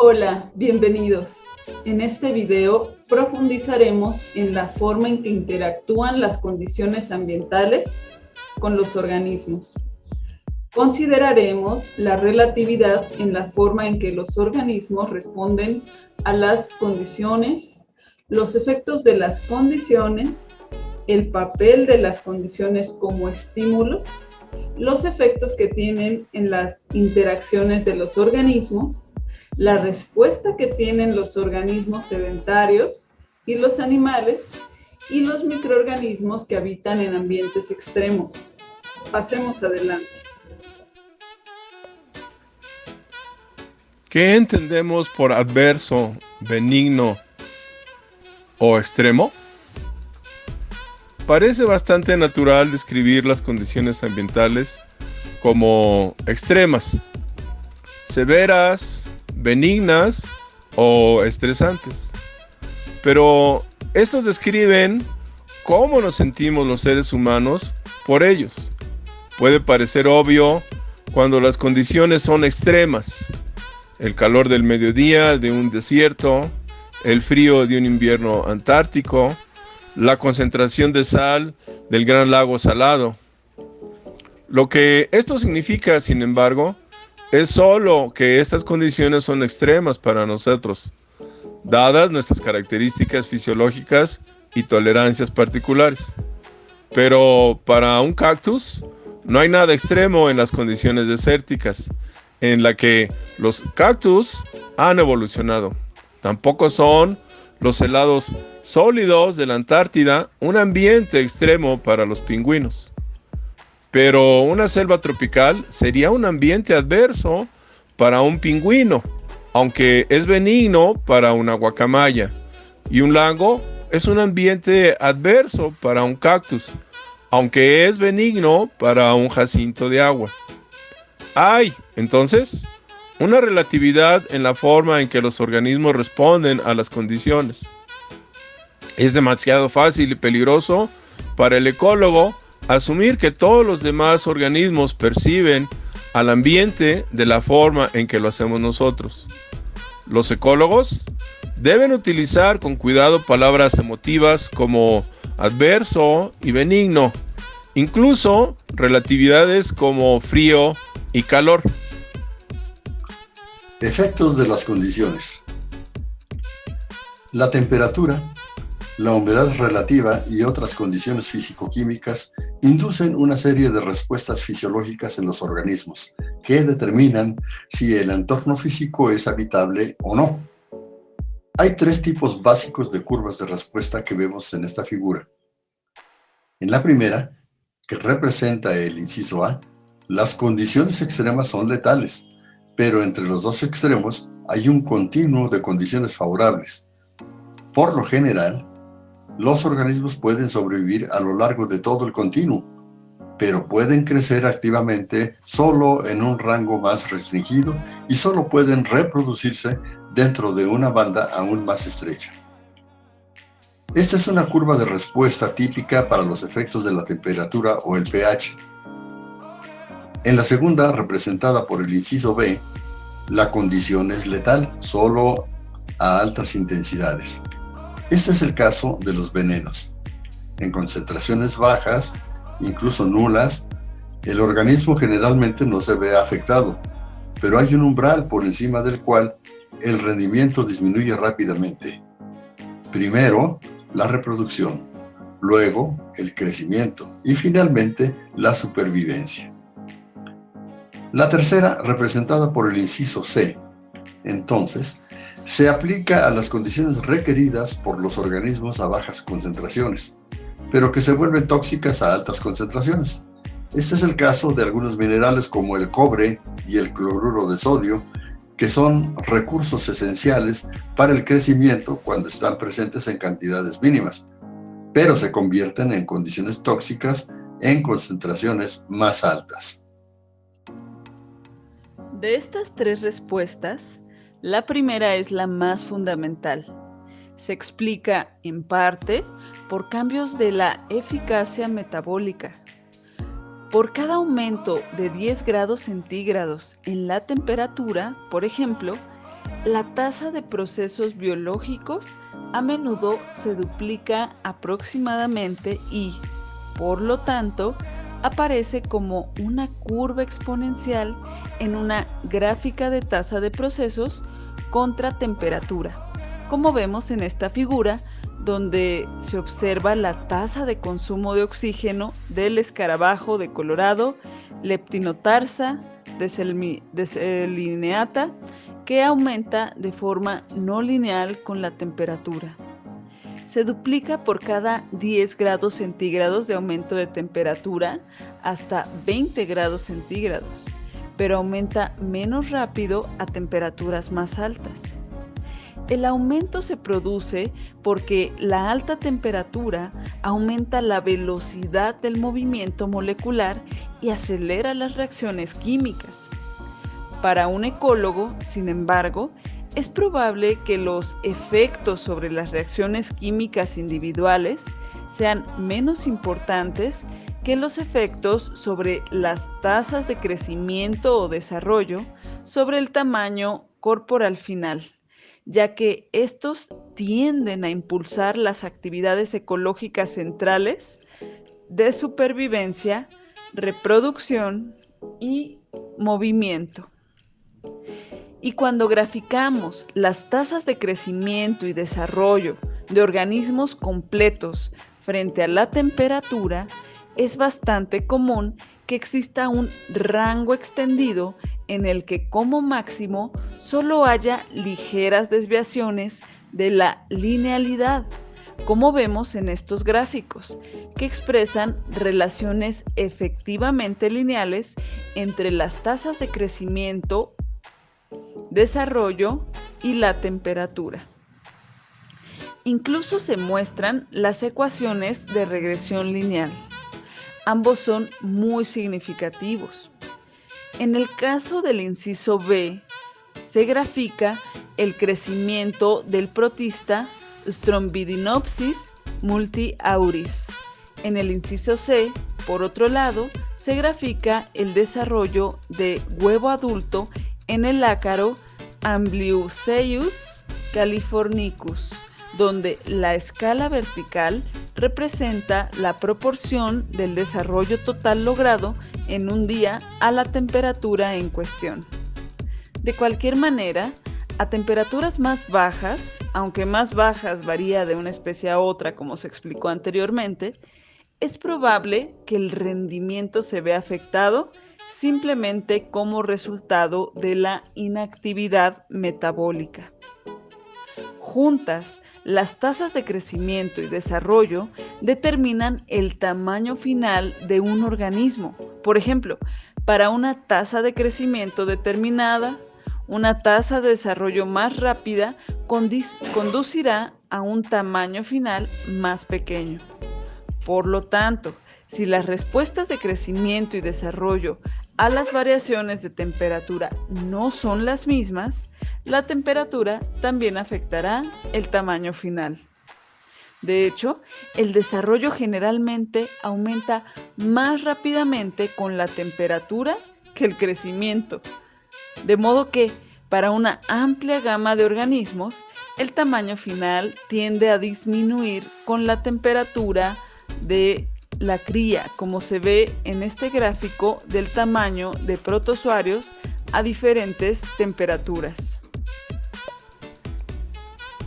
Hola, bienvenidos. En este video profundizaremos en la forma en que interactúan las condiciones ambientales con los organismos. Consideraremos la relatividad en la forma en que los organismos responden a las condiciones, los efectos de las condiciones, el papel de las condiciones como estímulo, los efectos que tienen en las interacciones de los organismos, la respuesta que tienen los organismos sedentarios y los animales y los microorganismos que habitan en ambientes extremos. Pasemos adelante. ¿Qué entendemos por adverso, benigno o extremo? Parece bastante natural describir las condiciones ambientales como extremas, severas, benignas o estresantes. Pero estos describen cómo nos sentimos los seres humanos por ellos. Puede parecer obvio cuando las condiciones son extremas. El calor del mediodía de un desierto, el frío de un invierno antártico, la concentración de sal del gran lago salado. Lo que esto significa, sin embargo, es solo que estas condiciones son extremas para nosotros, dadas nuestras características fisiológicas y tolerancias particulares. Pero para un cactus, no hay nada extremo en las condiciones desérticas, en la que los cactus han evolucionado. Tampoco son los helados sólidos de la Antártida un ambiente extremo para los pingüinos. Pero una selva tropical sería un ambiente adverso para un pingüino, aunque es benigno para una guacamaya. Y un lago es un ambiente adverso para un cactus, aunque es benigno para un jacinto de agua. Hay, entonces, una relatividad en la forma en que los organismos responden a las condiciones. Es demasiado fácil y peligroso para el ecólogo asumir que todos los demás organismos perciben al ambiente de la forma en que lo hacemos nosotros. Los ecólogos deben utilizar con cuidado palabras emotivas como adverso y benigno, incluso relatividades como frío y calor. Efectos de las condiciones. La temperatura, la humedad relativa y otras condiciones físico-químicas inducen una serie de respuestas fisiológicas en los organismos que determinan si el entorno físico es habitable o no. Hay tres tipos básicos de curvas de respuesta que vemos en esta figura. En la primera, que representa el inciso A, las condiciones extremas son letales, pero entre los dos extremos hay un continuo de condiciones favorables. Por lo general, los organismos pueden sobrevivir a lo largo de todo el continuo, pero pueden crecer activamente solo en un rango más restringido y solo pueden reproducirse dentro de una banda aún más estrecha. Esta es una curva de respuesta típica para los efectos de la temperatura o el pH. En la segunda, representada por el inciso B, la condición es letal, solo a altas intensidades. Este es el caso de los venenos. En concentraciones bajas, incluso nulas, el organismo generalmente no se ve afectado, pero hay un umbral por encima del cual el rendimiento disminuye rápidamente. Primero, la reproducción, luego el crecimiento y finalmente la supervivencia. La tercera, representada por el inciso C, entonces, se aplica a las condiciones requeridas por los organismos a bajas concentraciones, pero que se vuelven tóxicas a altas concentraciones. Este es el caso de algunos minerales como el cobre y el cloruro de sodio, que son recursos esenciales para el crecimiento cuando están presentes en cantidades mínimas, pero se convierten en condiciones tóxicas en concentraciones más altas. De estas tres respuestas, la primera es la más fundamental. se explica en parte por cambios de la eficacia metabólica. Por cada aumento de 10 grados centígrados en la temperatura, por ejemplo, la tasa de procesos biológicos a menudo se duplica aproximadamente y, por lo tanto, aparece como una curva exponencial en una gráfica de tasa de procesos contra temperatura, como vemos en esta figura, donde se observa la tasa de consumo de oxígeno del escarabajo de Colorado, Leptinotarsa desalineata, que aumenta de forma no lineal con la temperatura. Se duplica por cada 10 grados centígrados de aumento de temperatura hasta 20 grados centígrados, pero aumenta menos rápido a temperaturas más altas. El aumento se produce porque la alta temperatura aumenta la velocidad del movimiento molecular y acelera las reacciones químicas. Para un ecólogo, sin embargo, es probable que los efectos sobre las reacciones químicas individuales sean menos importantes que los efectos sobre las tasas de crecimiento o desarrollo sobre el tamaño corporal final, ya que estos tienden a impulsar las actividades ecológicas centrales de supervivencia, reproducción y movimiento. Y cuando graficamos las tasas de crecimiento y desarrollo de organismos completos frente a la temperatura, es bastante común que exista un rango extendido en el que como máximo solo haya ligeras desviaciones de la linealidad, como vemos en estos gráficos, que expresan relaciones efectivamente lineales entre las tasas de crecimiento, desarrollo y la temperatura. Incluso se muestran las ecuaciones de regresión lineal. Ambos son muy significativos. En el caso del inciso B, se grafica el crecimiento del protista Strombidinopsis multiauris. En el inciso C, por otro lado, se grafica el desarrollo de huevo adulto en el ácaro Amblyoceus californicus, donde la escala vertical representa la proporción del desarrollo total logrado en un día a la temperatura en cuestión. De cualquier manera, a temperaturas más bajas, aunque más bajas varía de una especie a otra como se explicó anteriormente, es probable que el rendimiento se vea afectado simplemente como resultado de la inactividad metabólica. Juntas, las tasas de crecimiento y desarrollo determinan el tamaño final de un organismo. Por ejemplo, para una tasa de crecimiento determinada, una tasa de desarrollo más rápida conducirá a un tamaño final más pequeño. Por lo tanto, si las respuestas de crecimiento y desarrollo a las variaciones de temperatura no son las mismas, la temperatura también afectará el tamaño final. De hecho, el desarrollo generalmente aumenta más rápidamente con la temperatura que el crecimiento, de modo que para una amplia gama de organismos, el tamaño final tiende a disminuir con la temperatura de la cría, como se ve en este gráfico del tamaño de protozoarios a diferentes temperaturas.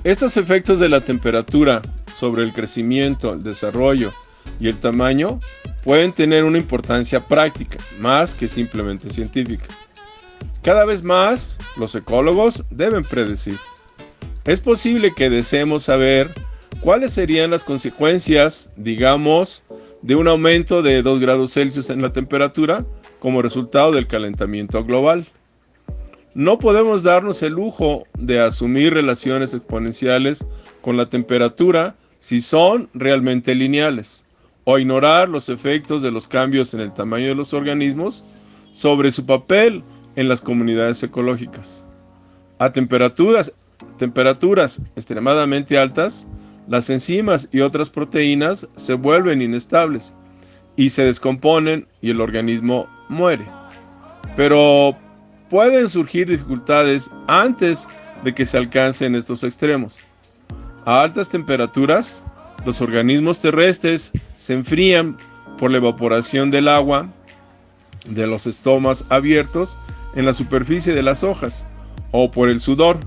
Estos efectos de la temperatura sobre el crecimiento, el desarrollo y el tamaño pueden tener una importancia práctica, más que simplemente científica. Cada vez más, los ecólogos deben predecir. Es posible que deseemos saber cuáles serían las consecuencias, digamos, de un aumento de 2 grados Celsius en la temperatura como resultado del calentamiento global. No podemos darnos el lujo de asumir relaciones exponenciales con la temperatura si son realmente lineales, o ignorar los efectos de los cambios en el tamaño de los organismos sobre su papel en las comunidades ecológicas. A temperaturas temperaturas extremadamente altas, las enzimas y otras proteínas se vuelven inestables y se descomponen y el organismo muere. Pero pueden surgir dificultades antes de que se alcancen estos extremos. A altas temperaturas, los organismos terrestres se enfrían por la evaporación del agua de los estomas abiertos en la superficie de las hojas o por el sudor,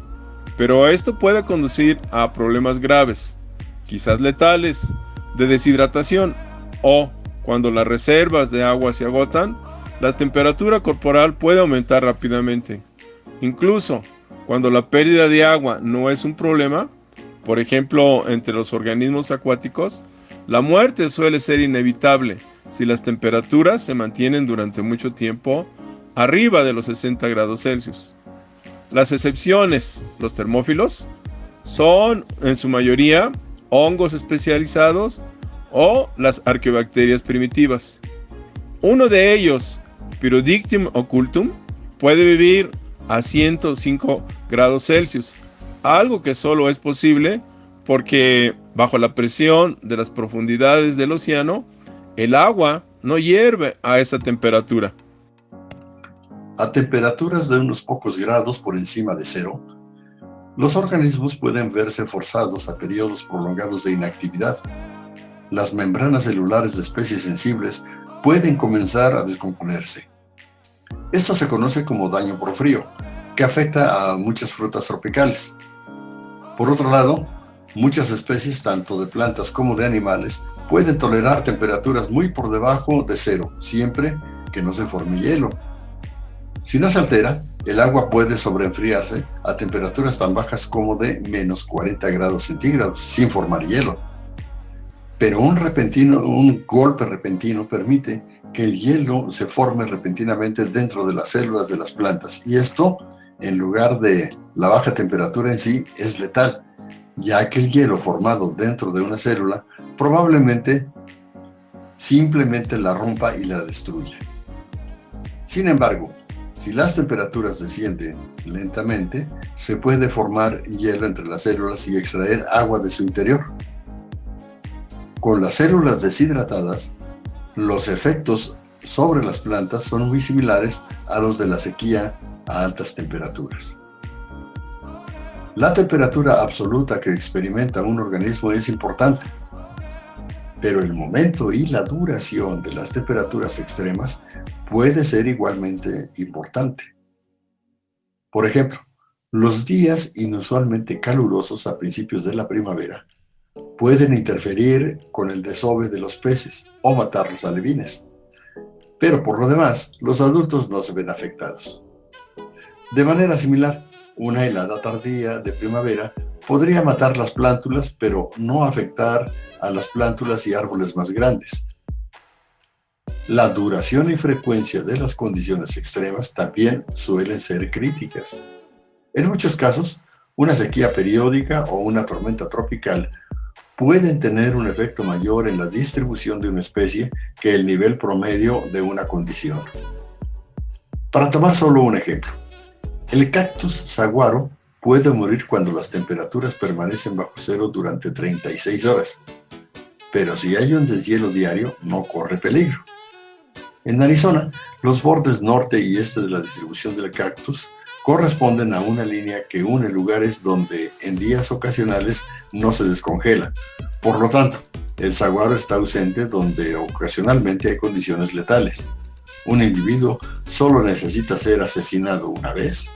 pero esto puede conducir a problemas graves, quizás letales, de deshidratación o, cuando las reservas de agua se agotan, la temperatura corporal puede aumentar rápidamente. Incluso cuando la pérdida de agua no es un problema, por ejemplo entre los organismos acuáticos, la muerte suele ser inevitable si las temperaturas se mantienen durante mucho tiempo arriba de los 60 grados Celsius. Las excepciones, los termófilos, son en su mayoría hongos especializados o las arqueobacterias primitivas. Uno de ellos, Pyrodictyum occultum, puede vivir a 105 grados Celsius, algo que solo es posible porque bajo la presión de las profundidades del océano, el agua no hierve a esa temperatura. A temperaturas de unos pocos grados por encima de cero, los organismos pueden verse forzados a periodos prolongados de inactividad. Las membranas celulares de especies sensibles pueden comenzar a descomponerse. Esto se conoce como daño por frío, que afecta a muchas frutas tropicales. Por otro lado, muchas especies, tanto de plantas como de animales, pueden tolerar temperaturas muy por debajo de cero, siempre que no se forme hielo. Si no se altera, el agua puede sobreenfriarse a temperaturas tan bajas como de menos 40 grados centígrados, sin formar hielo. Pero un golpe repentino permite que el hielo se forme repentinamente dentro de las células de las plantas, y esto, en lugar de la baja temperatura en sí, es letal, ya que el hielo formado dentro de una célula probablemente simplemente la rompa y la destruya. Sin embargo, si las temperaturas descienden lentamente, se puede formar hielo entre las células y extraer agua de su interior. Con las células deshidratadas, los efectos sobre las plantas son muy similares a los de la sequía a altas temperaturas. La temperatura absoluta que experimenta un organismo es importante, pero el momento y la duración de las temperaturas extremas puede ser igualmente importante. Por ejemplo, los días inusualmente calurosos a principios de la primavera pueden interferir con el desove de los peces o matar los alevines, pero por lo demás, los adultos no se ven afectados. De manera similar, una helada tardía de primavera podría matar las plántulas, pero no afectar a las plántulas y árboles más grandes. La duración y frecuencia de las condiciones extremas también suelen ser críticas. En muchos casos, una sequía periódica o una tormenta tropical pueden tener un efecto mayor en la distribución de una especie que el nivel promedio de una condición. Para tomar solo un ejemplo, el cactus saguaro puede morir cuando las temperaturas permanecen bajo cero durante 36 horas, pero si hay un deshielo diario, no corre peligro. En Arizona, los bordes norte y este de la distribución del cactus corresponden a una línea que une lugares donde en días ocasionales no se descongela. Por lo tanto, el saguaro está ausente donde ocasionalmente hay condiciones letales. Un individuo solo necesita ser asesinado una vez